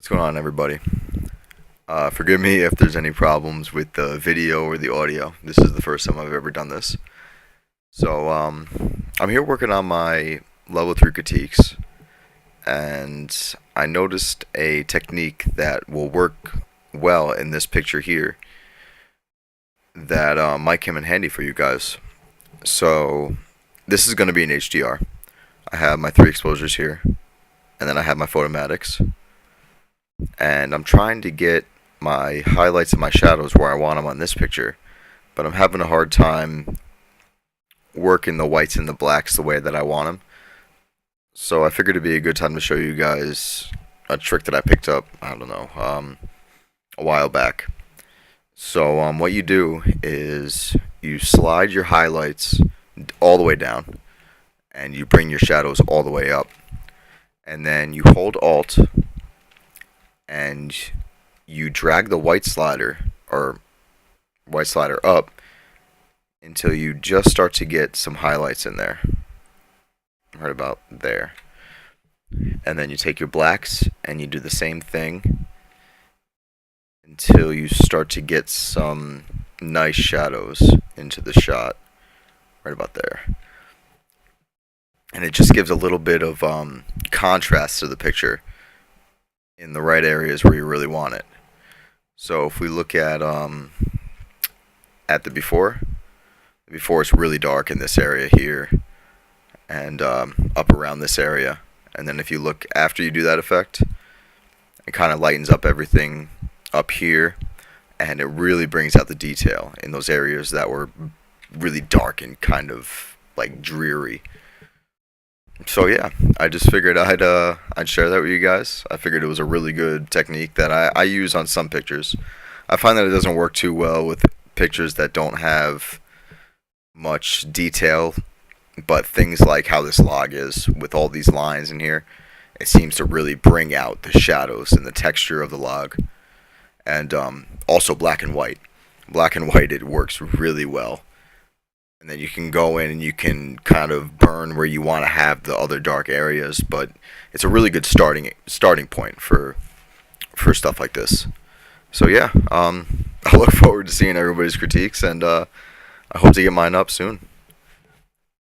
What's going on, everybody? Forgive me if there's any problems with the video or the audio. This is the first time I've ever done this. So, I'm here working on my level 3 critiques, and I noticed a technique that will work well in this picture here that might come in handy for you guys. So, this is going to be an HDR. I have my 3 exposures here, and then I have my photomatics. And I'm trying to get my highlights and my shadows where I want them on this picture, but I'm having a hard time working the whites and the blacks the way that I want them. So I figured it'd be a good time to show you guys a trick that I picked up, I don't know, a while back. So what you do is you slide your highlights all the way down, and you bring your shadows all the way up, and then you hold Alt and you drag the white slider up until you just start to get some highlights in there, right about there. And then you take your blacks and you do the same thing until you start to get some nice shadows into the shot, right about there. And it just gives a little bit of contrast to the picture in the right areas where you really want it. So if we look at the before it's really dark in this area here, and up around this area. And then if you look after you do that effect, it kind of lightens up everything up here, and it really brings out the detail in those areas that were really dark and kind of like dreary. So yeah, I just figured I'd share that with you guys. I figured it was a really good technique that I use on some pictures. I find that it doesn't work too well with pictures that don't have much detail, but things like how this log is with all these lines in here, it seems to really bring out the shadows and the texture of the log. And also black and white. Black and white, it works really well. And then you can go in and you can kind of burn where you want to have the other dark areas, but it's a really good starting point for stuff like this. So yeah, I look forward to seeing everybody's critiques, and I hope to get mine up soon.